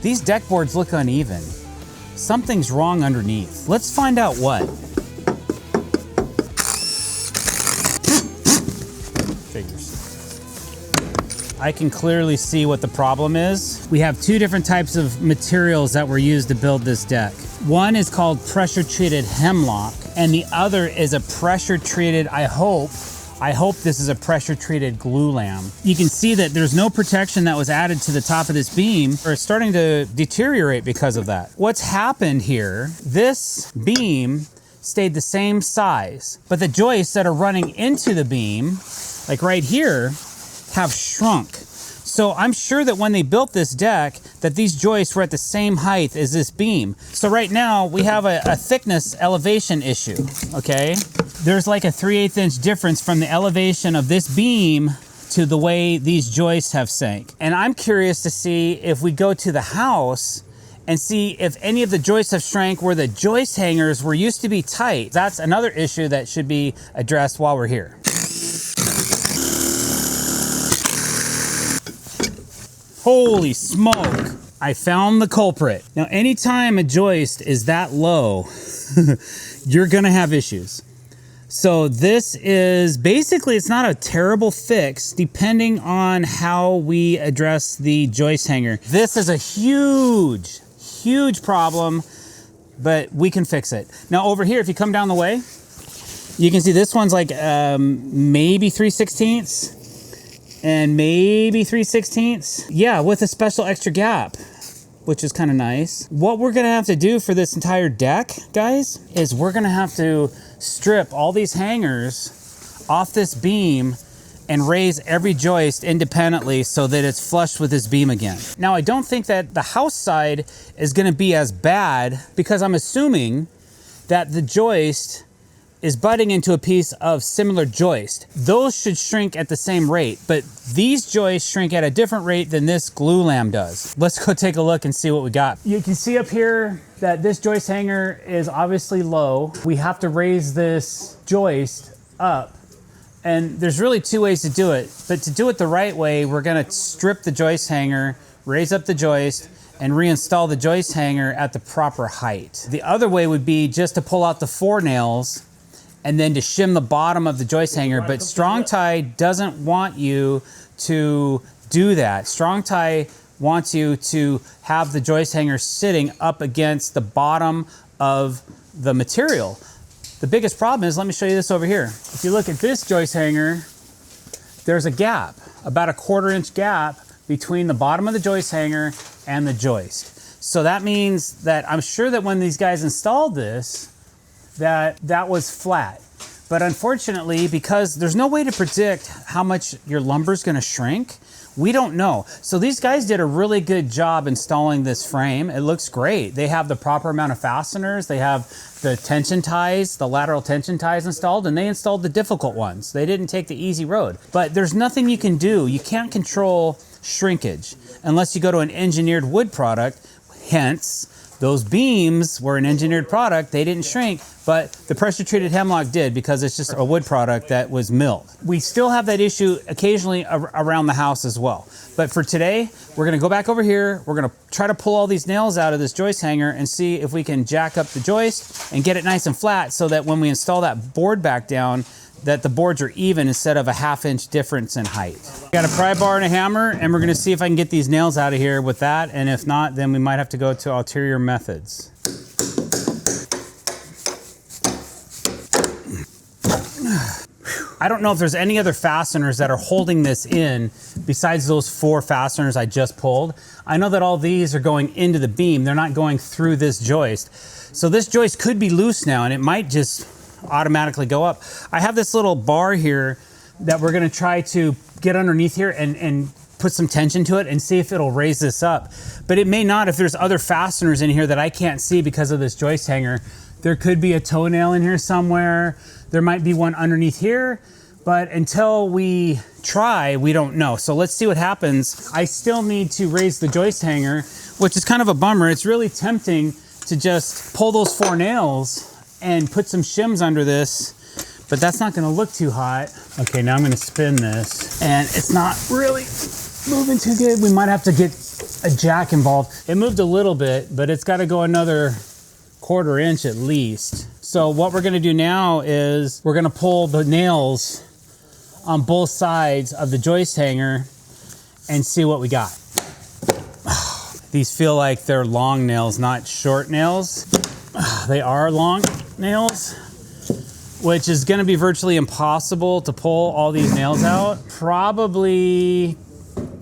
These deck boards look uneven. Something's wrong underneath. Let's find out what. Figures. I can clearly see what the problem is. We have two different types of materials that were used to build this deck. One is called pressure-treated hemlock, and the other is a pressure-treated, I hope this is a pressure-treated glulam. You can see that there's no protection that was added to the top of this beam, or it's starting to deteriorate because of that. What's happened here, this beam stayed the same size, but the joists that are running into the beam, like right here, have shrunk. So I'm sure that when they built this deck, that these joists were at the same height as this beam. So right now we have a thickness elevation issue, okay? There's like a 3/8 inch difference from the elevation of this beam to the way these joists have sank. And I'm curious to see if we go to the house and see if any of the joists have shrank where the joist hangers were used to be tight. That's another issue that should be addressed while we're here. Holy smoke, I found the culprit. Now, anytime a joist is that low, you're gonna have issues. So this is basically, it's not a terrible fix depending on how we address the joist hanger. This is a huge, huge problem, but we can fix it. Now over here, if you come down the way, you can see this one's like maybe 3/16 and maybe 3/16. Yeah, with a special extra gap, which is kind of nice. What we're gonna have to do for this entire deck, guys, is we're gonna have to strip all these hangers off this beam and raise every joist independently so that it's flush with this beam again. Now, I don't think that the house side is gonna be as bad because I'm assuming that the joist is butting into a piece of similar joist. Those should shrink at the same rate, but these joists shrink at a different rate than this glulam does. Let's go take a look and see what we got. You can see up here that this joist hanger is obviously low. We have to raise this joist up, and there's really two ways to do it, but to do it the right way, we're gonna strip the joist hanger, raise up the joist, and reinstall the joist hanger at the proper height. The other way would be just to pull out the 4 nails and then to shim the bottom of the joist hanger, but Strong Tie doesn't want you to do that. Strong Tie wants you to have the joist hanger sitting up against the bottom of the material. The biggest problem is, let me show you this over here. If you look at this joist hanger, there's a gap, about a 1/4 inch gap between the bottom of the joist hanger and the joist. So that means that I'm sure that when these guys installed this, that was flat. But unfortunately, because there's no way to predict how much your lumber's gonna shrink, we don't know. So these guys did a really good job installing this frame. It looks great. They have the proper amount of fasteners. They have the tension ties, the lateral tension ties installed, and they installed the difficult ones. They didn't take the easy road. But there's nothing you can do. You can't control shrinkage unless you go to an engineered wood product. Hence, those beams were an engineered product. They didn't shrink, but the pressure-treated hemlock did because it's just a wood product that was milled. We still have that issue occasionally around the house as well. But for today, we're gonna go back over here. We're gonna try to pull all these nails out of this joist hanger and see if we can jack up the joist and get it nice and flat so that when we install that board back down, that the boards are even instead of a 1/2 inch difference in height. Got a pry bar and a hammer, and we're gonna see if I can get these nails out of here with that, and if not, then we might have to go to ulterior methods. I don't know if there's any other fasteners that are holding this in besides those 4 fasteners I just pulled. I know that all these are going into the beam. They're not going through this joist. So this joist could be loose now, and it might just automatically go up. I have this little bar here that we're gonna try to get underneath here and put some tension to it and see if it'll raise this up. But it may not if there's other fasteners in here that I can't see because of this joist hanger. There could be a toenail in here somewhere. There might be one underneath here, but until we try, we don't know. So let's see what happens. I still need to raise the joist hanger, which is kind of a bummer. It's really tempting to just pull those 4 nails and put some shims under this, but that's not gonna look too hot. Okay, now I'm gonna spin this, and it's not really moving too good. We might have to get a jack involved. It moved a little bit, but it's got to go another 1/4 inch at least. So what we're going to do now is we're going to pull the nails on both sides of the joist hanger and see what we got. These feel like they're long nails, not short nails. They are long nails, which is going to be virtually impossible to pull all these nails out. Probably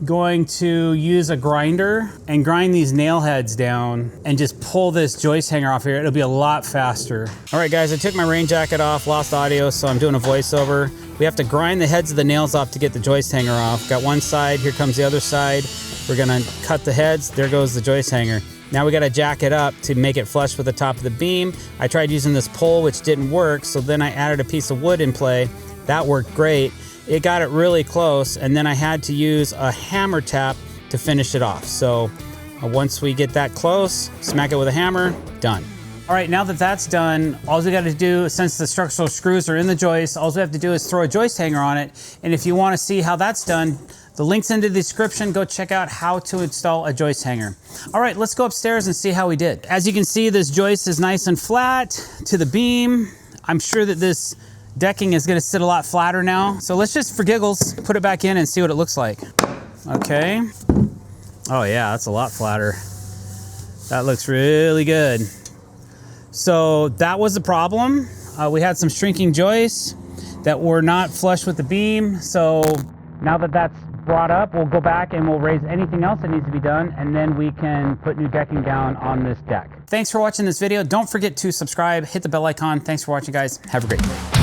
going to use a grinder and grind these nail heads down and just pull this joist hanger off here. It'll be a lot faster. All right, guys, I took my rain jacket off, lost audio, so I'm doing a voiceover. We have to grind the heads of the nails off to get the joist hanger off. Got one side, here comes the other side. We're gonna cut the heads, there goes the joist hanger. Now we gotta jack it up to make it flush with the top of the beam. I tried using this pole, which didn't work, so then I added a piece of wood in play. That worked great. It got it really close, and then I had to use a hammer tap to finish it off. So once we get that close, smack it with a hammer, done. All right, now that that's done, all we gotta do, since the structural screws are in the joist, all we have to do is throw a joist hanger on it. And if you wanna see how that's done, the link's in the description. Go check out how to install a joist hanger. All right, let's go upstairs and see how we did. As you can see, this joist is nice and flat to the beam. I'm sure that this decking is gonna sit a lot flatter now. So let's just, for giggles, put it back in and see what it looks like. Okay. Oh yeah, that's a lot flatter. That looks really good. So that was the problem. We had some shrinking joists that were not flush with the beam. So now that that's brought up, we'll go back and we'll raise anything else that needs to be done, and then we can put new decking down on this deck. Thanks for watching this video. Don't forget to subscribe, hit the bell icon. Thanks for watching, guys. Have a great day.